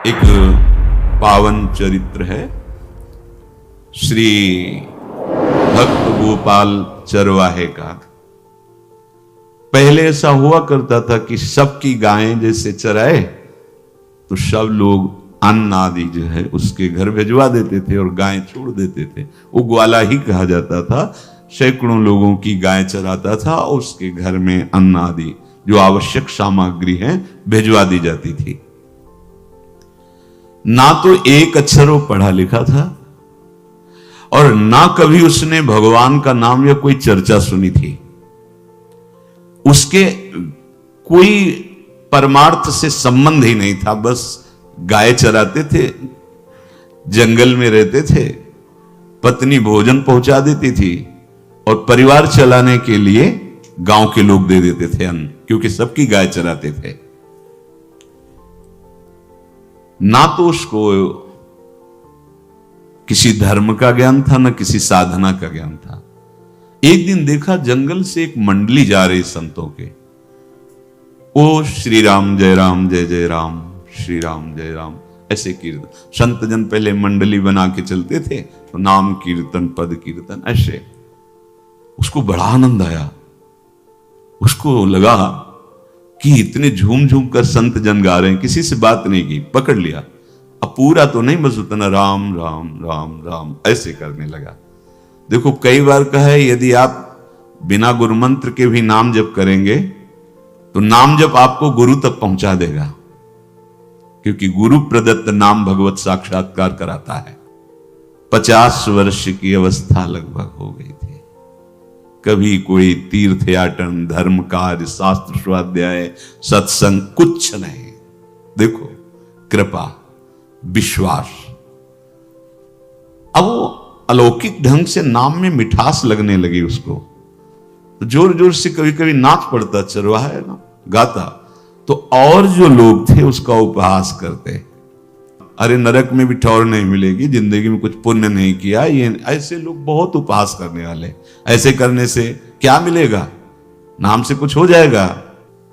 एक पावन चरित्र है श्री भक्त गोपाल चरवाहे का। पहले ऐसा हुआ करता था कि सबकी गायें जैसे चराए तो सब लोग अन्न आदि जो है उसके घर भिजवा देते थे और गायें छोड़ देते थे। वो ग्वाला ही कहा जाता था। सैकड़ों लोगों की गायें चराता था और उसके घर में अन्न आदि जो आवश्यक सामग्री है भिजवा दी जाती थी। ना तो एक अक्षर वो पढ़ा लिखा था और ना कभी उसने भगवान का नाम या कोई चर्चा सुनी थी। उसके कोई परमार्थ से संबंध ही नहीं था। बस गाय चराते थे, जंगल में रहते थे, पत्नी भोजन पहुंचा देती थी और परिवार चलाने के लिए गांव के लोग दे देते थे अन्न, क्योंकि सबकी गाय चराते थे। ना तो उसको किसी धर्म का ज्ञान था, ना किसी साधना का ज्ञान था। एक दिन देखा जंगल से एक मंडली जा रही संतों के। ओ श्री राम जय राम जय जय राम, श्री राम जय राम, ऐसे कीर्तन। संत जन पहले मंडली बना के चलते थे तो नाम कीर्तन पद कीर्तन ऐसे। उसको बड़ा आनंद आया। उसको लगा कि इतने झूम झूम कर संत जन गा रहे हैं, किसी से बात नहीं की, पकड़ लिया। अब पूरा तो नहीं, बस उतना राम राम राम राम ऐसे करने लगा। देखो कई बार कहा है यदि आप बिना गुरु मंत्र के भी नाम जप करेंगे तो नाम जप आपको गुरु तक पहुंचा देगा, क्योंकि गुरु प्रदत्त नाम भगवत साक्षात्कार कराता है। 50 वर्ष की अवस्था लगभग हो गई थी। कभी कोई तीर्थ याटन, धर्म कार्य, शास्त्र स्वाध्याय, सत्संग कुछ नहीं। देखो कृपा, विश्वास। अब वो अलौकिक ढंग से नाम में मिठास लगने लगी उसको। तो जोर जोर से कभी कभी नाच पड़ता, चरवाहा है ना, गाता। तो और जो लोग थे उसका उपहास करते, अरे नरक में भी ठौर नहीं मिलेगी, जिंदगी में कुछ पुण्य नहीं किया। ये ऐसे लोग बहुत उपहास करने वाले। ऐसे करने से क्या मिलेगा, नाम से कुछ हो जाएगा।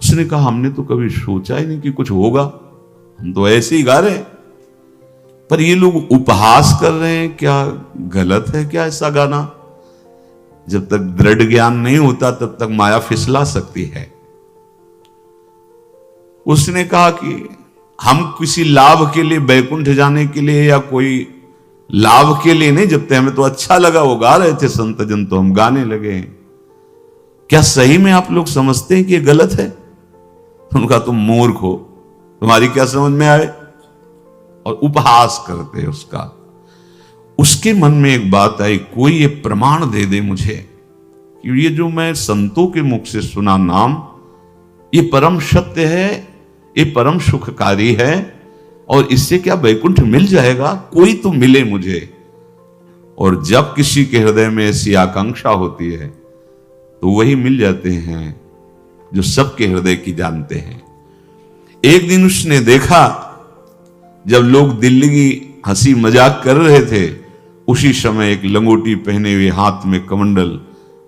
उसने कहा हमने तो कभी सोचा ही नहीं कि कुछ होगा, हम तो ऐसे ही गा रहे। पर ये लोग उपहास कर रहे हैं, क्या गलत है क्या ऐसा गाना? जब तक दृढ़ ज्ञान नहीं होता तब तक माया फिसला सकती है। उसने कहा कि हम किसी लाभ के लिए, बैकुंठ जाने के लिए या कोई लाभ के लिए नहीं जपते। हमें तो अच्छा लगा, वो गा रहे थे संत जन तो हम गाने लगे। क्या सही में आप लोग समझते हैं कि ये गलत है? उनका तुम मूर्ख हो, तुम्हारी क्या समझ में आए? और उपहास करते उसका। उसके मन में एक बात आई, कोई ये प्रमाण दे दे मुझे कि ये जो मैं संतों के मुख से सुना नाम, ये परम सत्य है, ये परम सुखकारी है और इससे क्या वैकुंठ मिल जाएगा? कोई तो मिले मुझे। और जब किसी के हृदय में ऐसी आकांक्षा होती है तो वही मिल जाते हैं जो सबके हृदय की जानते हैं। एक दिन उसने देखा जब लोग दिल्ली की हंसी मजाक कर रहे थे, उसी समय एक लंगोटी पहने हुए, हाथ में कमंडल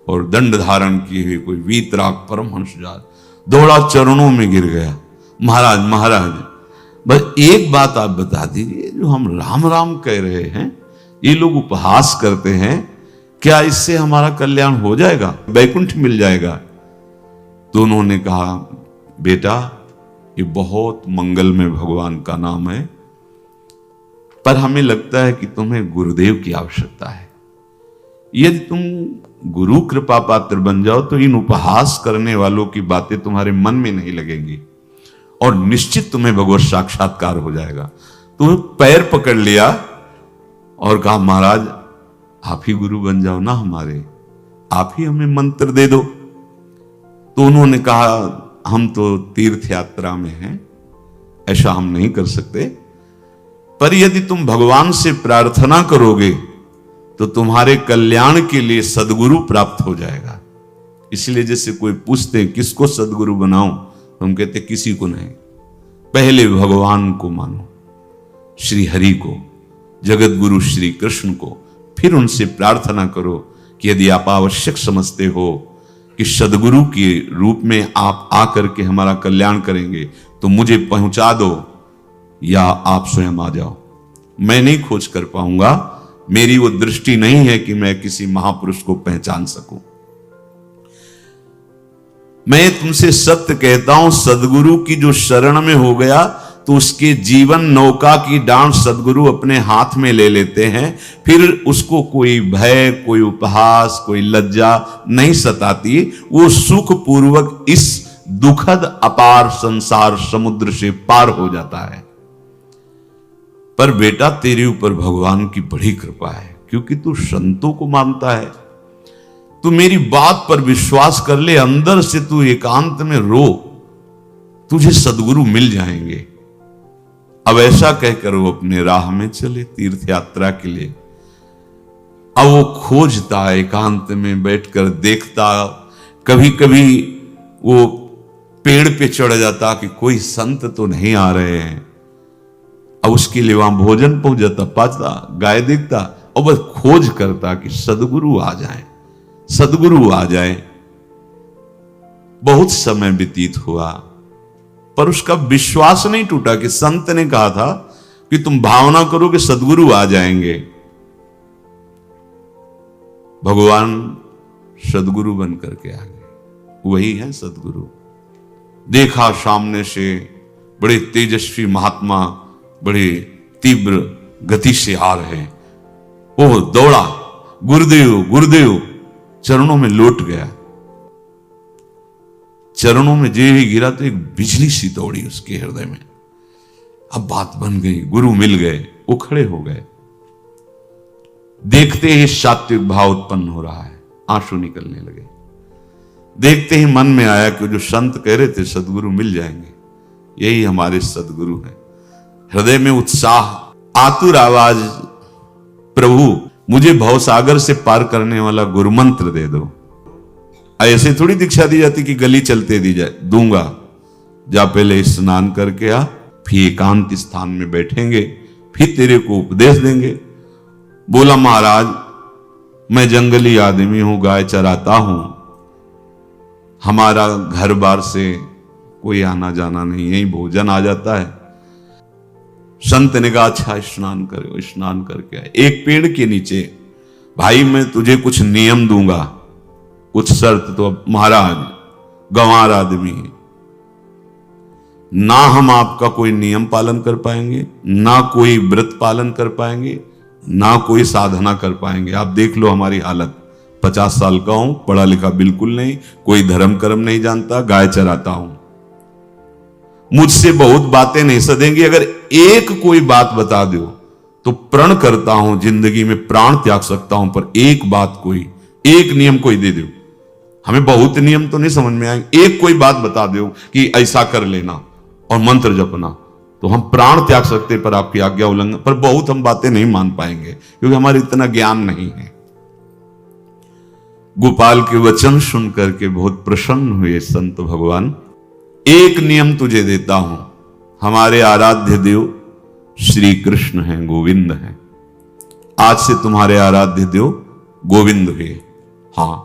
और दंड धारण किए हुए कोई वीतराग परमहंस दौड़ा, चरणों में गिर गया। महाराज महाराज, बस एक बात आप बता दीजिए, जो हम राम राम कह रहे हैं, ये लोग उपहास करते हैं, क्या इससे हमारा कल्याण हो जाएगा, वैकुंठ मिल जाएगा? तो उन्होंने कहा बेटा ये बहुत मंगलमय भगवान का नाम है, पर हमें लगता है कि तुम्हें गुरुदेव की आवश्यकता है। यदि तुम गुरु कृपा पात्र बन जाओ तो इन उपहास करने वालों की बातें तुम्हारे मन में नहीं लगेंगी और निश्चित तुम्हें भगवत साक्षात्कार हो जाएगा। तो पैर पकड़ लिया और कहा महाराज आप ही गुरु बन जाओ ना हमारे, आप ही हमें मंत्र दे दो। तो उन्होंने कहा हम तो तीर्थ यात्रा में हैं, ऐसा हम नहीं कर सकते, पर यदि तुम भगवान से प्रार्थना करोगे तो तुम्हारे कल्याण के लिए सदगुरु प्राप्त हो जाएगा। इसलिए जैसे कोई पूछते हैं किसको सदगुरु बनाऊं, तो हम कहते किसी को नहीं, पहले भगवान को मानो, श्री हरि को, जगत गुरु श्री कृष्ण को, फिर उनसे प्रार्थना करो कि यदि आप आवश्यक समझते हो कि सदगुरु के रूप में आप आकर के हमारा कल्याण करेंगे तो मुझे पहुंचा दो, या आप स्वयं आ जाओ। मैं नहीं खोज कर पाऊंगा, मेरी वो दृष्टि नहीं है कि मैं किसी महापुरुष को पहचान सकूं। मैं तुमसे सत्य कहता हूं, सदगुरु की जो शरण में हो गया तो उसके जीवन नौका की डांट सदगुरु अपने हाथ में ले लेते हैं। फिर उसको कोई भय, कोई उपहास, कोई लज्जा नहीं सताती। वो सुख पूर्वक इस दुखद अपार संसार समुद्र से पार हो जाता है। पर बेटा, तेरे ऊपर भगवान की बड़ी कृपा है, क्योंकि तू संतों को मानता है। तू मेरी बात पर विश्वास कर ले, अंदर से तू एकांत में रो, तुझे सदगुरु मिल जाएंगे। अब ऐसा कहकर वो अपने राह में चले तीर्थ यात्रा के लिए। अब वो खोजता, एकांत में बैठकर देखता, कभी कभी वो पेड़ पे चढ़ जाता कि कोई संत तो नहीं आ रहे हैं। अब उसके लिए वहां भोजन पहुंच जाता, पाता, गाय देखता और बस खोज करता कि सदगुरु आ जाए, सदगुरु आ जाए। बहुत समय व्यतीत हुआ, पर उसका विश्वास नहीं टूटा कि संत ने कहा था कि तुम भावना करो कि सदगुरु आ जाएंगे। भगवान सदगुरु बन करके आ गए, वही है सदगुरु। देखा सामने से बड़े तेजस्वी महात्मा बड़े तीव्र गति से आ रहे हैं। वो दौड़ा, गुरुदेव गुरुदेव, चरणों में लौट गया। चरणों में जे ही गिरा तो एक बिजली सी दौड़ी उसके हृदय में। अब बात बन गई, गुरु मिल गए। वो खड़े हो गए, देखते ही सात्विक भाव उत्पन्न हो रहा है, आंसू निकलने लगे। देखते ही मन में आया कि जो संत कह रहे थे सदगुरु मिल जाएंगे, यही हमारे सदगुरु हैं। हृदय में उत्साह, आतुर आवाज, प्रभु मुझे भवसागर से पार करने वाला गुरु मंत्र दे दो। ऐसे थोड़ी दीक्षा दी जाती कि गली चलते दी जाए, दूंगा। जा पहले स्नान करके आ, फिर एकांत स्थान में बैठेंगे, फिर तेरे को उपदेश देंगे। बोला महाराज, मैं जंगली आदमी हूं, गाय चराता हूं, हमारा घर बार से कोई आना जाना नहीं, यही भोजन आ जाता है। संत ने कहा अच्छा स्नान करो। स्नान करके आए, एक पेड़ के नीचे, भाई मैं तुझे कुछ नियम दूंगा, कुछ शर्त। तो महाराज गंवार आदमी है, ना हम आपका कोई नियम पालन कर पाएंगे, ना कोई व्रत पालन कर पाएंगे, ना कोई साधना कर पाएंगे। आप देख लो हमारी हालत, 50 साल का हूं, पढ़ा लिखा बिल्कुल नहीं, कोई धर्म कर्म नहीं जानता, गाय चराता हूं। मुझसे बहुत बातें नहीं सदेंगी, अगर एक कोई बात बता दो तो प्रण करता हूं जिंदगी में प्राण त्याग सकता हूं, पर एक बात कोई, एक नियम कोई दे दो। हमें बहुत नियम तो नहीं समझ में आएंगे, एक कोई बात बता दो कि ऐसा कर लेना और मंत्र जपना, तो हम प्राण त्याग सकते, पर आपकी आज्ञा उल्लंघन, पर बहुत हम बातें नहीं मान पाएंगे क्योंकि हमारे इतना ज्ञान नहीं है। गोपाल के वचन सुन करके बहुत प्रसन्न हुए संत भगवान। एक नियम तुझे देता हूं, हमारे आराध्य देव श्री कृष्ण हैं, गोविंद हैं। आज से तुम्हारे आराध्य देव गोविंद हुए, हां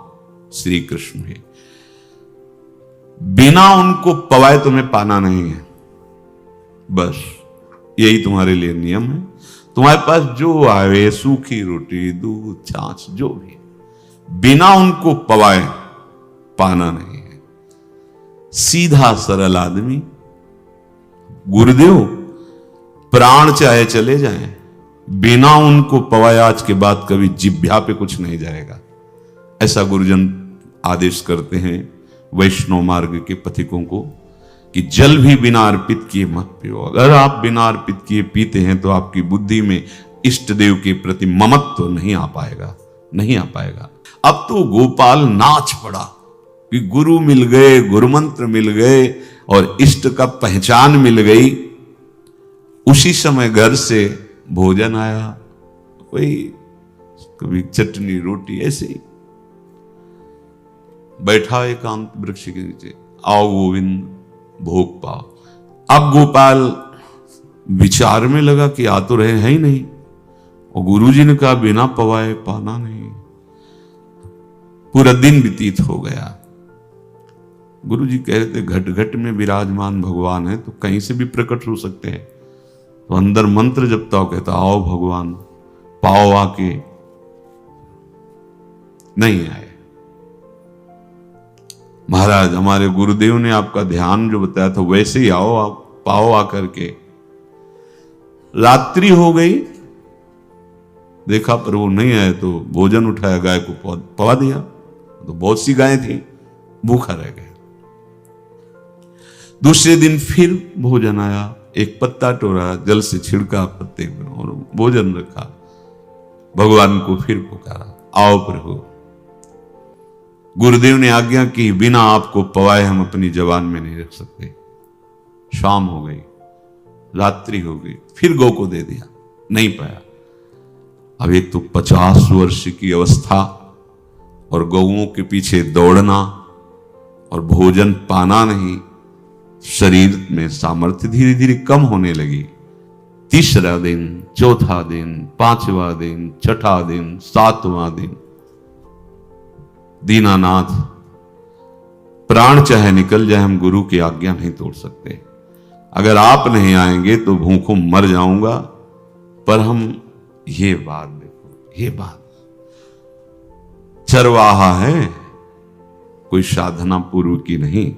श्री कृष्ण हुए। बिना उनको पवाए तुम्हें पाना नहीं है, बस यही तुम्हारे लिए नियम है। तुम्हारे पास जो आवे, सूखी रोटी, दूध, छाछ, जो भी, बिना उनको पवाए पाना नहीं है। सीधा सरल आदमी। गुरुदेव प्राण चाहे चले जाएं, बिना उनको पवाए आज के बाद कभी जिह्वा पे कुछ नहीं जाएगा, ऐसा गुरुजन आदेश करते हैं वैष्णव मार्ग के पथिकों को कि जल भी बिना अर्पित किए मत पियो। अगर आप बिना अर्पित किए पीते हैं तो आपकी बुद्धि में इष्ट देव के प्रति ममत्व तो नहीं आ पाएगा, नहीं आ पाएगा। अब तो गोपाल नाच पड़ा कि गुरु मिल गए, गुरु मंत्र मिल गए और इष्ट का पहचान मिल गई। उसी समय घर से भोजन आया, वही कभी चटनी रोटी, ऐसे ही बैठा एकांत वृक्ष के नीचे, आओ गोविंद भोग पाओ। अब गोपाल विचार में लगा कि आ तो रहे हैं ही नहीं, और गुरुजी ने कहा बिना पवाए पाना नहीं। पूरा दिन व्यतीत हो गया। गुरुजी कह रहे थे घट घट में विराजमान भगवान है तो कहीं से भी प्रकट हो सकते हैं, तो अंदर मंत्र जपता हो, कहता आओ भगवान, पाओ आके, नहीं आए। महाराज हमारे गुरुदेव ने आपका ध्यान जो बताया था वैसे ही आओ, आप पाओ आकर के। रात्रि हो गई, देखा पर वो नहीं आए तो भोजन उठाया, गाय को पवा दिया। तो बहुत सी गायें थी, भूखा रह गया। दूसरे दिन फिर भोजन आया, एक पत्ता तोड़ा, जल से छिड़का पत्ते को और भोजन रखा। भगवान को फिर पुकारा, आओ प्रभु। गुरुदेव ने आज्ञा की, बिना आपको पवाए हम अपनी जबान में नहीं रख सकते। शाम हो गई, रात्रि हो गई, फिर गौ को दे दिया, नहीं पाया। अब एक तो 50 वर्ष की अवस्था और गौओं के पीछे दौड़ना और भोजन पाना नहीं, शरीर में सामर्थ्य धीरे धीरे कम होने लगी। तीसरा दिन, चौथा दिन, पांचवा दिन, छठा दिन, सातवां दिन, दीनानाथ प्राण चाहे निकल जाए, हम गुरु की आज्ञा नहीं तोड़ सकते। अगर आप नहीं आएंगे तो भूखों मर जाऊंगा। पर हम ये बात देखो, ये बात चरवाहा है, कोई साधना पूर्व की नहीं।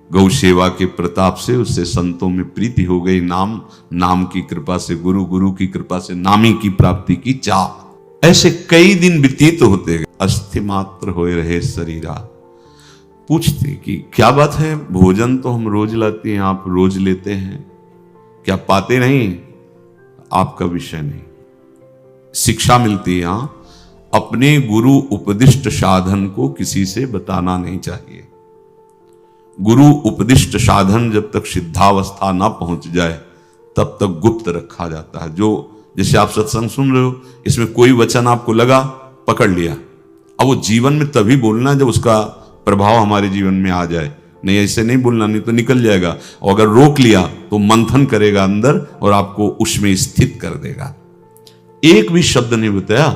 गौ सेवा के प्रताप से उससे संतों में प्रीति हो गई, नाम की कृपा से, गुरु की कृपा से नामी की प्राप्ति की चाह। ऐसे कई दिन व्यतीत होते गए, अस्थि मात्र होए रहे शरीरा। पूछते कि क्या बात है, भोजन तो हम रोज लाते हैं, आप रोज लेते हैं, क्या पाते नहीं? आपका विषय नहीं। शिक्षा मिलती है यहां, अपने गुरु उपदिष्ट साधन को किसी से बताना नहीं चाहिए। गुरु उपदिष्ट साधन जब तक सिद्धावस्था ना पहुंच जाए तब तक गुप्त रखा जाता है। जो जैसे आप सत्संग सुन रहे हो, इसमें कोई वचन आपको लगा, पकड़ लिया, अब वो जीवन में तभी बोलना जब उसका प्रभाव हमारे जीवन में आ जाए। नहीं ऐसे नहीं बोलना, नहीं तो निकल जाएगा। और अगर रोक लिया तो मंथन करेगा अंदर और आपको उसमें स्थित कर देगा। एक भी शब्द नहीं बताया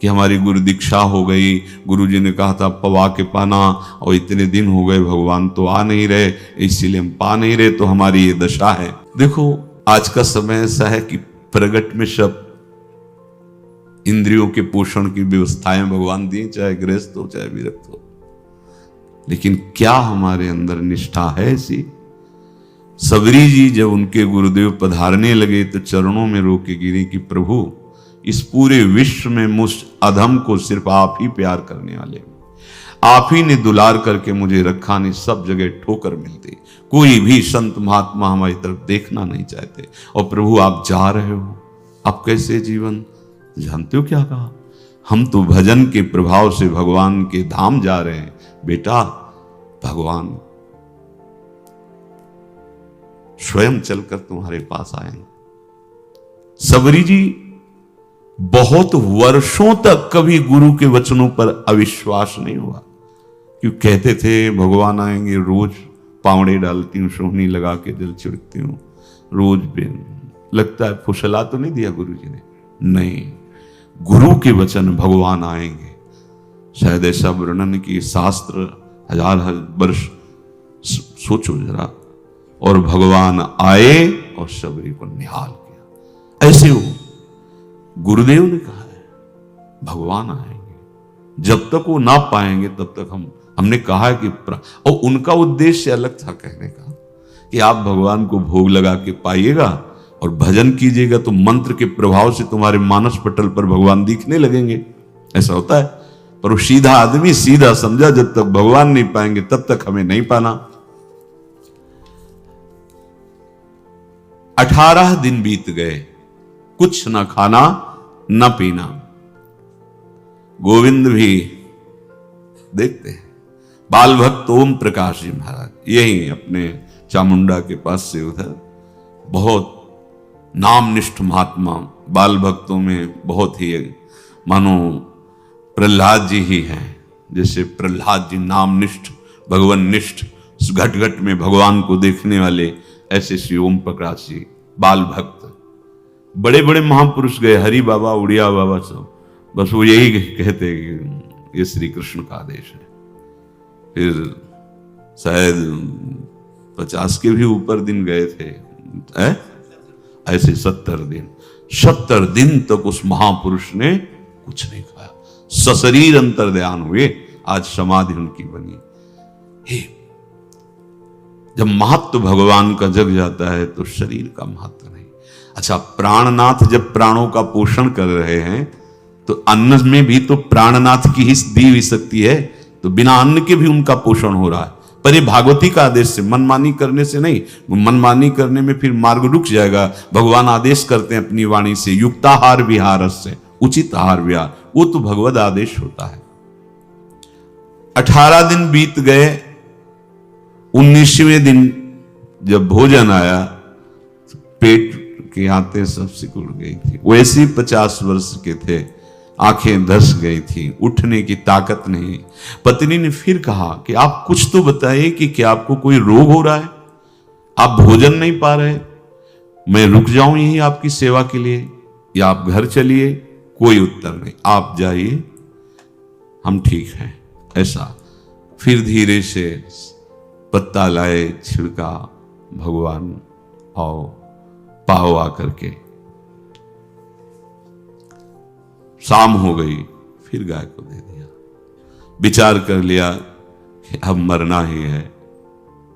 कि हमारी गुरु दीक्षा हो गई, गुरुजी ने कहा था पवा के पाना, और इतने दिन हो गए भगवान तो आ नहीं रहे, इसीलिए हम पा नहीं रहे, तो हमारी ये दशा है। देखो आज का समय ऐसा है कि प्रगट में सब इंद्रियों के पोषण की व्यवस्थाएं भगवान दी, चाहे गृहस्थ हो चाहे विरक्त हो, लेकिन क्या हमारे अंदर निष्ठा है ऐसी? सबरी जी जब उनके गुरुदेव पधारने लगे तो चरणों में रो के गिरे कि प्रभु इस पूरे विश्व में मुझ अधम को सिर्फ आप ही प्यार करने वाले, आप ही ने दुलार करके मुझे रखा, नहीं सब जगह ठोकर मिलती, कोई भी संत महात्मा हमारी तरफ देखना नहीं चाहते, और प्रभु आप जा रहे हो, आप कैसे जीवन? जानते हो क्या कहा? हम तो भजन के प्रभाव से भगवान के धाम जा रहे हैं बेटा, भगवान स्वयं चलकर तुम्हारे पास आएंगे। सबरी जी बहुत वर्षों तक कभी गुरु के वचनों पर अविश्वास नहीं हुआ, क्यों कहते थे भगवान आएंगे, रोज पावड़े डालती हूँ, सोहनी लगा के जल छिड़कती हूँ, रोज बिन लगता है। फुसला तो नहीं दिया गुरु जी ने? नहीं, गुरु के वचन भगवान आएंगे। शायद ऐसा वर्णन की शास्त्र हजार वर्ष सोचो जरा, और भगवान आए और सबरी को निहाल किया। ऐसे हो गुरुदेव ने कहा है भगवान आएंगे, जब तक वो ना पाएंगे तब तक हमने कहा है कि और उनका उद्देश्य अलग था कहने का कि आप भगवान को भोग लगा के पाइएगा और भजन कीजिएगा तो मंत्र के प्रभाव से तुम्हारे मानस पटल पर भगवान दिखने लगेंगे। ऐसा होता है, पर वो सीधा आदमी सीधा समझा, जब तक भगवान नहीं पाएंगे तब तक हमें नहीं पाना। 18 दिन बीत गए, कुछ न खाना न पीना। गोविंद भी देखते हैं, बाल भक्त ओम प्रकाश जी महाराज यही अपने चामुंडा के पास से उधर, बहुत नामनिष्ठ महात्मा, बाल भक्तों में बहुत ही मानो प्रहलाद जी ही हैं। जैसे प्रहलाद जी नामनिष्ठ भगवान निष्ठ, घट घट में भगवान को देखने वाले, ऐसे श्री ओम प्रकाश जी बाल भक्त। बड़े बड़े महापुरुष गए, हरि बाबा, उड़िया बाबा, सब बस वो यही कहते कि ये श्री कृष्ण का आदेश है। फिर शायद 50 के भी ऊपर दिन गए थे। ऐसे 70 दिन तक उस महापुरुष ने कुछ नहीं खाया, सशरीर अंतर्ध्यान हुए। आज समाधि उनकी बनी। हे, जब महत्व भगवान का जग जाता है तो शरीर का महत्व नहीं। अच्छा, प्राणनाथ जब प्राणों का पोषण कर रहे हैं तो अन्न में भी तो प्राणनाथ की ही दी हुई शक्ति है, तो बिना अन्न के भी उनका पोषण हो रहा है। पर ये भागवती का आदेश से, मनमानी करने से नहीं। मनमानी करने में फिर मार्ग रुक जाएगा। भगवान आदेश करते हैं अपनी वाणी से, युक्ताहार विहार से, उचित आहार विहार, वो तो भगवद आदेश होता है। 18 दिन बीत गए। 19वें दिन जब भोजन आया, पेट के आते सब सिकुड़ गई थी। वैसे 50 वर्ष के थे, आंखें धस गई थी, उठने की ताकत नहीं। पत्नी ने फिर कहा कि आप कुछ तो बताइए कि क्या आपको कोई रोग हो रहा है? आप भोजन नहीं पा रहे, मैं रुक जाऊं यहीं आपकी सेवा के लिए, या आप घर चलिए? कोई उत्तर नहीं। आप जाइए, हम ठीक हैं। ऐसा फिर धीरे से पत्ता लाए, छिड़का, भगवान आओ, पाओ आकर के। शाम हो गई, फिर गाय को दे दिया। विचार कर लिया कि अब मरना ही है।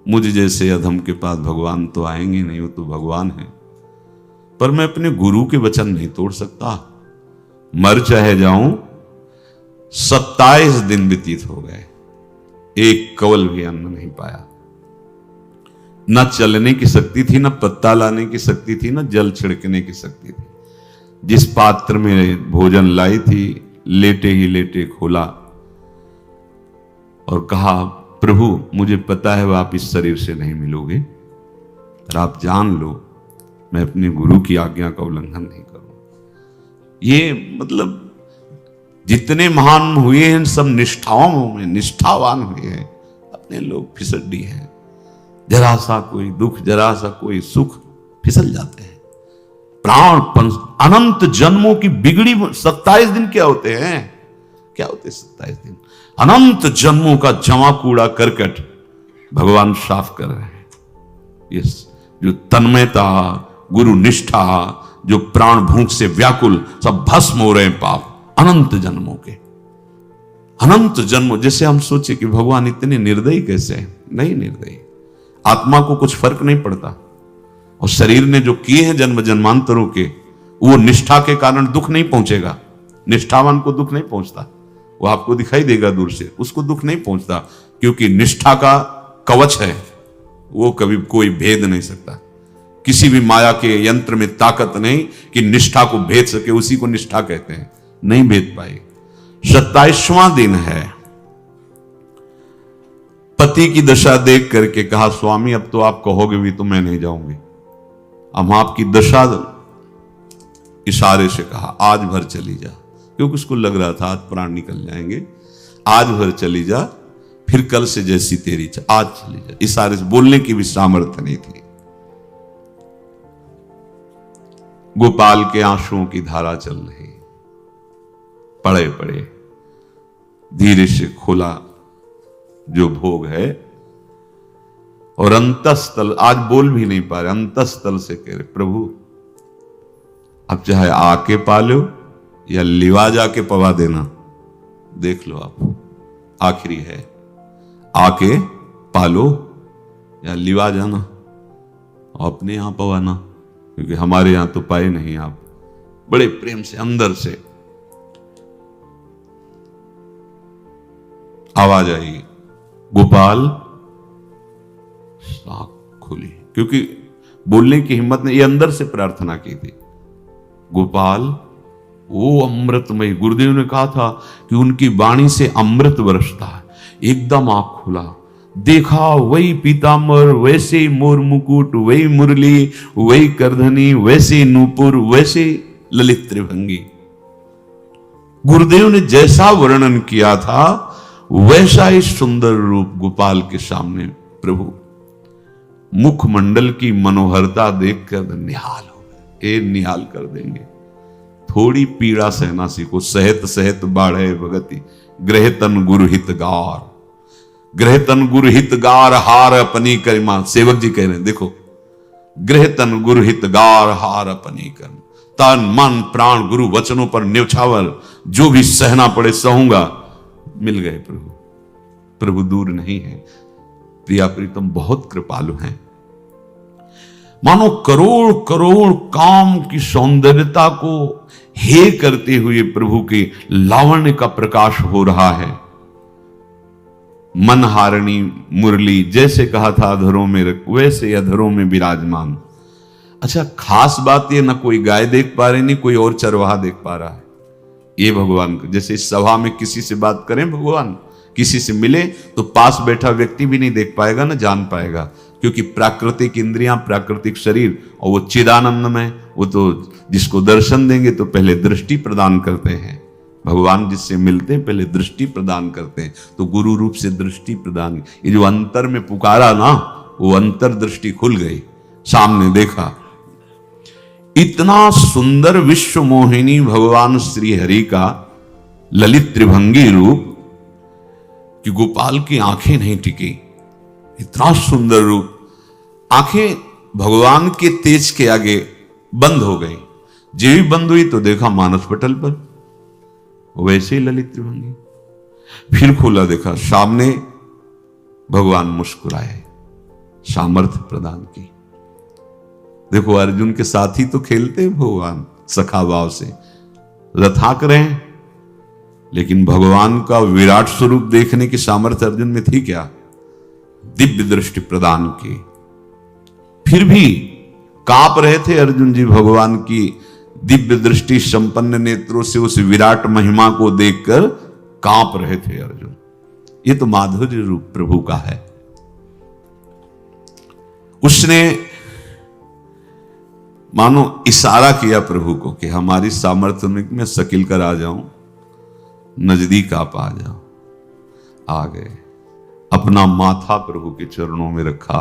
मुझ जैसे अधम के पास भगवान तो आएंगे नहीं, वो तो भगवान है, पर मैं अपने गुरु के वचन नहीं तोड़ सकता, मर चाहे जाऊं। 27 दिन व्यतीत हो गए, एक कवल भी अन्न नहीं पाया। न चलने की शक्ति थी, न पत्ता लाने की शक्ति थी, न जल छिड़कने की शक्ति थी। जिस पात्र में भोजन लाई थी, लेटे ही लेटे खोला और कहा, प्रभु मुझे पता है आप इस शरीर से नहीं मिलोगे, पर आप जान लो मैं अपने गुरु की आज्ञा का उल्लंघन नहीं करूं। ये मतलब जितने महान हुए हैं सब निष्ठाओं में निष्ठावान हुए हैं। अपने लोग फिसड्डी हैं, जरा सा कोई दुख, जरा सा कोई सुख, फिसल जाते हैं। प्राण अनंत जन्मों की बिगड़ी 27 दिन क्या होते हैं? क्या होते 27 दिन? अनंत जन्मों का जमा कूड़ा करकट भगवान साफ कर रहे हैं। ये जो तन्मयता, गुरु निष्ठा, जो प्राण भूख से व्याकुल, सब भस्म हो रहे हैं पाप अनंत जन्मों के। अनंत जन्मों, जैसे हम सोचे कि भगवान इतने निर्दयी कैसे हैं? नहीं निर्दयी, आत्मा को कुछ फर्क नहीं पड़ता। और शरीर ने जो किए हैं जन्म जन्मांतरों के, वो निष्ठा के कारण दुख नहीं पहुंचेगा। निष्ठावान को दुख नहीं पहुंचता, वो आपको दिखाई देगा दूर से, उसको दुख नहीं पहुंचता, क्योंकि निष्ठा का कवच है, वो कभी कोई भेद नहीं सकता। किसी भी माया के यंत्र में ताकत नहीं कि निष्ठा को भेद सके, उसी को निष्ठा कहते हैं, नहीं भेद पाए। 27वां दिन है। पति की दशा देख करके कहा, स्वामी अब तो आप कहोगे भी तो मैं नहीं जाऊंगी। अब आपकी दशा, इशारे से कहा, आज भर चली जा, क्योंकि उसको लग रहा था आज प्राण निकल जाएंगे। आज भर चली जा, फिर कल से जैसी तेरी आज चली जा। इशारे से, बोलने की भी सामर्थ्य नहीं थी। गोपाल के आंसुओं की धारा चल रही, पड़े पड़े धीरे से खोला जो भोग है, और अंतस्थल, आज बोल भी नहीं पा रहे, अंतस्थल से कह रहे, प्रभु अब चाहे आके पालो या लिवा जाके पवा देना, देख लो आप, आखिरी है, आके पालो या लिवा जाना और अपने यहां पवाना, क्योंकि हमारे यहां तो पाए नहीं आप। बड़े प्रेम से अंदर से आवाज आई, गोपाल। आंख खुली, क्योंकि बोलने की हिम्मत ने, ये अंदर से प्रार्थना की थी, गोपाल वो अमृतमय। गुरुदेव ने कहा था कि उनकी वाणी से अमृत बरसता है। एकदम आंख खुला, देखा वही पीतांबर, वैसे ही मोर मुकुट, वही मुरली, वही करधनी, वैसे नूपुर, वैसे ललित त्रिभंगी। गुरुदेव ने जैसा वर्णन किया था वैसा ही सुंदर रूप गोपाल के सामने। प्रभु मुखमंडल की मनोहरता देखकर निहाल हो गए। निहाल कर देंगे, थोड़ी पीड़ा सहना सीखो। सहत सहत बाढ़े भगति, ग्रह तन गुरु हितगार, ग्रह तन गुरु हितगार, हार अपनी करिमा। सेवक जी कह रहे हैं, देखो गृह तन गुरु हित गार हार अपनी कर्म, तन मन प्राण गुरु वचनों पर न्यौछावर, जो भी सहना पड़े सहूंगा। मिल गए प्रभु, प्रभु दूर नहीं है। प्रिया प्रीतम बहुत कृपालु हैं। मानो करोड़ करोड़ काम की सौंदर्यता को हे करते हुए प्रभु के लावण्य का प्रकाश हो रहा है। मनहारिणी मुरली जैसे कहा था अधरों में रख, वैसे अधरों में विराजमान। अच्छा, खास बात ये, ना कोई गाय देख पा रहे, नहीं कोई और चरवाहा देख पा रहा है। ये भगवान को, जैसे इस सभा में किसी से बात करें भगवान, किसी से मिले तो पास बैठा व्यक्ति भी नहीं देख पाएगा, ना जान पाएगा, क्योंकि प्राकृतिक इंद्रियां, प्राकृतिक शरीर, और वो चिदानंदमय, वो तो जिसको दर्शन देंगे तो पहले दृष्टि प्रदान करते हैं। भगवान जिससे मिलते हैं पहले दृष्टि प्रदान करते हैं, तो गुरु रूप से दृष्टि प्रदान। ये जो अंतर में पुकारा ना, वो अंतर दृष्टि खुल गई, सामने देखा। इतना सुंदर विश्व मोहिनी भगवान श्री हरि का ललित त्रिभंगी रूप कि गोपाल की आंखें नहीं टिकी। इतना सुंदर रूप, आंखें भगवान के तेज के आगे बंद हो गई। जो भी बंद हुई तो देखा मानस पटल पर वैसे ही ललित त्रिभंगी। फिर खोला, देखा सामने भगवान मुस्कुराए, सामर्थ्य प्रदान की। देखो अर्जुन के साथ ही तो खेलते भगवान सखा भाव से, रथाक रहे हैं, लेकिन भगवान का विराट स्वरूप देखने की सामर्थ्य अर्जुन में थी क्या? दिव्य दृष्टि प्रदान की। फिर भी कांप रहे थे अर्जुन जी भगवान की दिव्य दृष्टि संपन्न नेत्रों से उस विराट महिमा को देखकर कांप रहे थे अर्जुन। ये तो माधुर्य रूप प्रभु का है। उसने मानो इशारा किया प्रभु को कि हमारी सामर्थ्य में मैं सकिल कर आ जाऊं, नजदीक आप आ जाओ। आ गए, अपना माथा प्रभु के चरणों में रखा,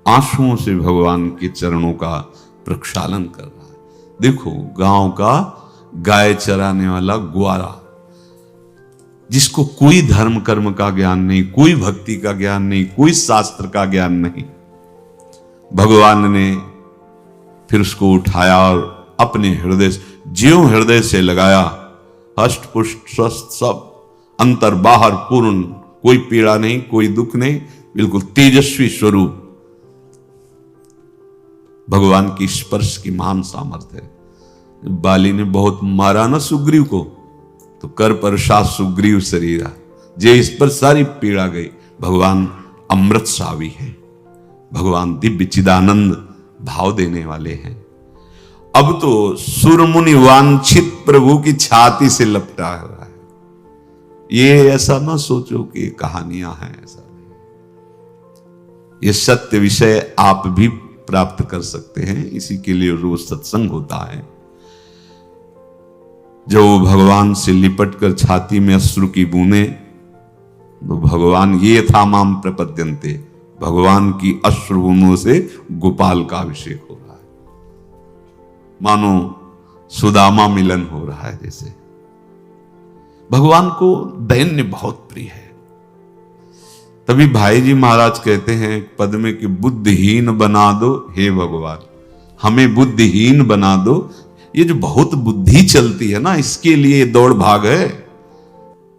आंसुओं से भगवान के चरणों का प्रक्षालन कर रहा है। देखो गांव का गाय चराने वाला ग्वारा, जिसको कोई धर्म कर्म का ज्ञान नहीं, कोई भक्ति का ज्ञान नहीं, कोई शास्त्र का ज्ञान नहीं, भगवान ने फिर उसको उठाया और अपने हृदय, ज्यों हृदय से लगाया, हष्ट पुष्ट स्वस्थ सब, अंतर बाहर पूर्ण, कोई पीड़ा नहीं, कोई दुख नहीं, बिल्कुल तेजस्वी स्वरूप। भगवान की स्पर्श की महान सामर्थ्य है। बाली ने बहुत मारा ना सुग्रीव को, तो कर पर शाह सुग्रीव शरीरा, जे इस पर सारी पीड़ा गई। भगवान अमृत सावी है, भगवान दिव्य चिदानंद भाव देने वाले हैं। अब तो सुरमुनि वांछित प्रभु की छाती से लपटा हुआ है। ये ऐसा ना सोचो कि कहानियां हैं, ऐसा नहीं। ये सत्य विषय आप भी प्राप्त कर सकते हैं, इसी के लिए रोज सत्संग होता है। जो भगवान से लिपट कर छाती में अश्रु की बूंदे, तो भगवान ये था माम प्रपद्यन्ते, भगवान की अश्रु बूंदों से गोपाल का अभिषेक हो रहा है। मानो सुदामा मिलन हो रहा है जैसे। भगवान को दैन्य बहुत प्रिय है। तभी भाई जी महाराज कहते हैं पद में कि बुद्धिहीन बना दो हे भगवान, हमें बुद्धिहीन बना दो। ये जो बहुत बुद्धि चलती है ना, इसके लिए दौड़ भाग है।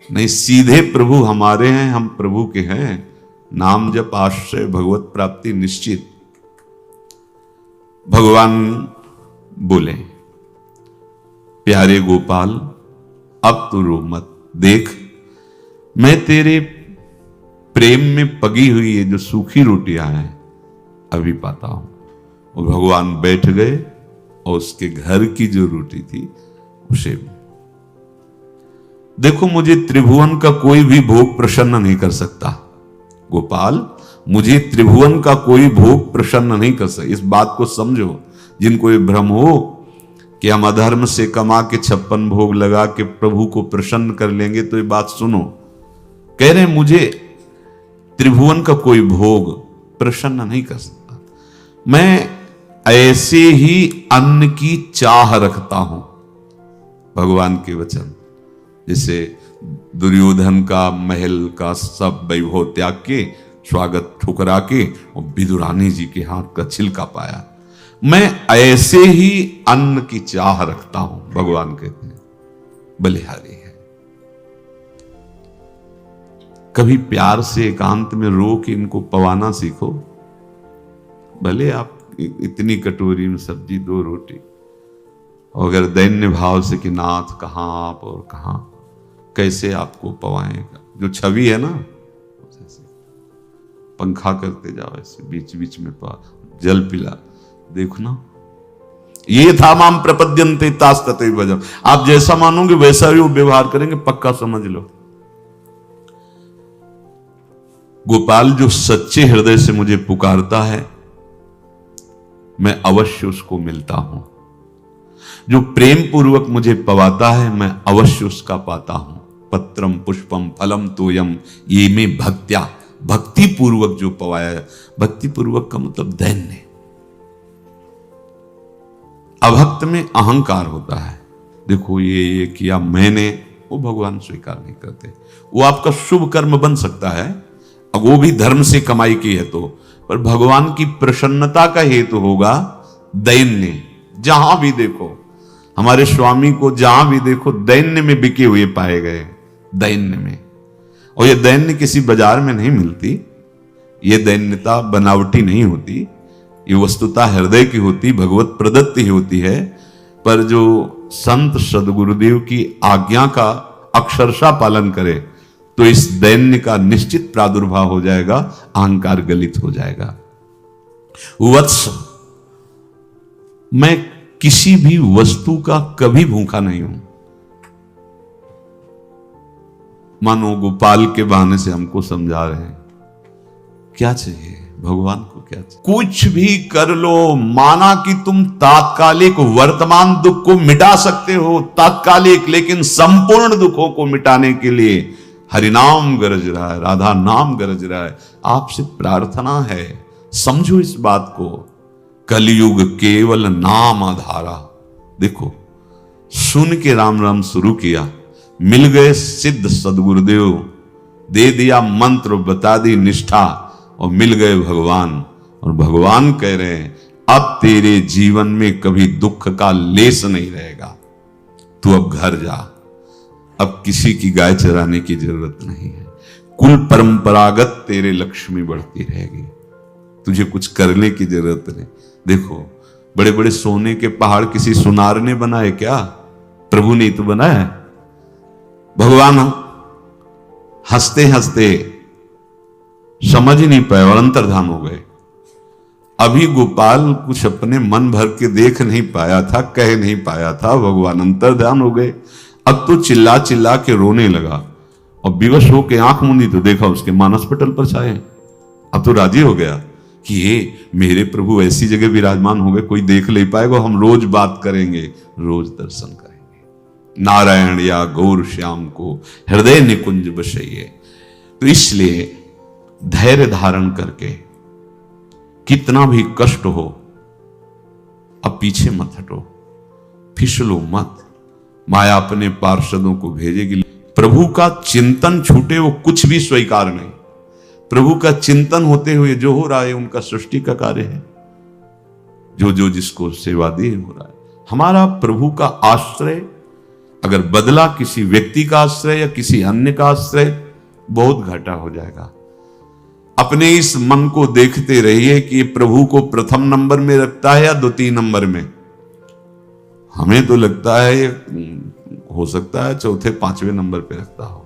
नहीं, सीधे प्रभु हमारे हैं, हम प्रभु के हैं। नाम जप आश्रय भगवत प्राप्ति निश्चित। भगवान बोले, प्यारे गोपाल अब तो रो मत, देख मैं तेरे प्रेम में पगी हुई ये जो सूखी रोटियां हैं अभी पाता हूं। और भगवान बैठ गए और उसके घर की जो रोटी थी उसे, देखो मुझे त्रिभुवन का कोई भी भोग प्रसन्न नहीं कर सकता गोपाल, मुझे त्रिभुवन का कोई भोग प्रसन्न नहीं कर सकता। इस बात को समझो। जिनको ये भ्रम हो कि हम अधर्म से कमा के 56 भोग लगा के प्रभु को प्रसन्न कर लेंगे, तो ये बात सुनो। कह रहे मुझे त्रिभुवन का कोई भोग प्रसन्न नहीं कर सकता, मैं ऐसे ही अन्न की चाह रखता हूं। भगवान के वचन, जैसे दुर्योधन का महल का सब वैभव त्याग के, स्वागत ठुकरा के और विदुरानी जी के हाथ का छिलका पाया, मैं ऐसे ही अन्न की चाह रखता हूं, भगवान कहते हैं, बलिहारी है। कभी प्यार से एकांत में रो के इनको पवाना सीखो। भले आप इतनी कटोरी में सब्जी, 2 रोटी, अगर दैन्य भाव से कि नाथ कहां आप और कहां, कैसे आपको पवाएगा। जो छवि है ना, पंखा करते जाओ ऐसे, बीच बीच में जल पिला, देखो ना, ये था माम प्रपद्यन्ते तास्तते भजम। आप जैसा मानोगे वैसा ही वो व्यवहार करेंगे, पक्का समझ लो। गोपाल जो सच्चे हृदय से मुझे पुकारता है, मैं अवश्य उसको मिलता हूं। जो प्रेम पूर्वक मुझे पवाता है, मैं अवश्य उसका पाता हूं। पत्रम पुष्पम फलम तोयम ये में भक्त्या, भक्ति पूर्वक जो पवाया। भक्ति पूर्वक का मतलब दैन्य। अभक्त में अहंकार होता है, देखो ये किया मैंने, वो भगवान स्वीकार नहीं करते। वो आपका शुभ कर्म बन सकता है, अब वो भी धर्म से कमाई की है तो, पर भगवान की प्रसन्नता का हेतु होगा दैन्य। जहां भी देखो, हमारे स्वामी को जहां भी देखो दैन्य में बिके हुए पाए गए, दैन्य में। और ये दैन्य किसी बाजार में नहीं मिलती, ये दैन्यता बनावटी नहीं होती, ये वस्तुतः हृदय की होती, भगवत प्रदत्त ही होती है। पर जो संत सदगुरुदेव की आज्ञा का अक्षरशः पालन करे तो इस दैन्य का निश्चित प्रादुर्भाव हो जाएगा, अहंकार गलित हो जाएगा। वत्स, मैं किसी भी वस्तु का कभी भूखा नहीं हूं। मानो गोपाल के बहाने से हमको समझा रहे हैं, क्या चाहिए भगवान को, क्या चाहिए। कुछ भी कर लो, माना कि तुम तात्कालिक वर्तमान दुख को मिटा सकते हो, तात्कालिक, लेकिन संपूर्ण दुखों को मिटाने के लिए हरिनाम गरज रहा है, राधा नाम गरज रहा है। आपसे प्रार्थना है, समझो इस बात को। कलयुग केवल नाम आधारा। देखो, सुन के राम राम शुरू किया, मिल गए सिद्ध सदगुरुदेव, दे दिया मंत्र, बता दी निष्ठा, और मिल गए भगवान। और भगवान कह रहे हैं, अब तेरे जीवन में कभी दुख का लेस नहीं रहेगा, तू अब घर जा, अब किसी की गाय चराने की जरूरत नहीं है। कुल परंपरागत तेरे लक्ष्मी बढ़ती रहेगी, तुझे कुछ करने की जरूरत नहीं। देखो, बड़े बड़े सोने के पहाड़ किसी सुनार ने बनाए क्या? प्रभु ने तो बनाया। भगवान हंसते हंसते समझ ही नहीं पाए और अंतर्धान हो गए। अभी गोपाल कुछ अपने मन भर के देख नहीं पाया था, कह नहीं पाया था, भगवान अंतर्धान हो गए। अब तो चिल्ला चिल्ला के रोने लगा और विवश होके आंख मूंदी तो देखा उसके मानस पटल पर छाए। अब तो राजी हो गया कि ये मेरे प्रभु ऐसी जगह विराजमान हो गए, कोई देख नहीं पाएगा, हम रोज बात करेंगे, रोज दर्शन करेंगे। नारायण या गौर श्याम को हृदय निकुंज बसइए। तो इसलिए धैर्य धारण करके, कितना भी कष्ट हो, अब पीछे मत हटो, फिसलो मत। माया अपने पार्षदों को भेजेगी। प्रभु का चिंतन छूटे वो कुछ भी स्वीकार नहीं। प्रभु का चिंतन होते हुए जो हो रहा है उनका सृष्टि का कार्य है, जो जो जिसको सेवा दी हो रहा है। हमारा प्रभु का आश्रय अगर बदला किसी व्यक्ति का आश्रय या किसी अन्य का आश्रय, बहुत घाटा हो जाएगा। अपने इस मन को देखते रहिए कि प्रभु को प्रथम नंबर में रखता है या द्वितीय नंबर में। हमें तो लगता है हो सकता है चौथे पांचवें नंबर पे रखता हो।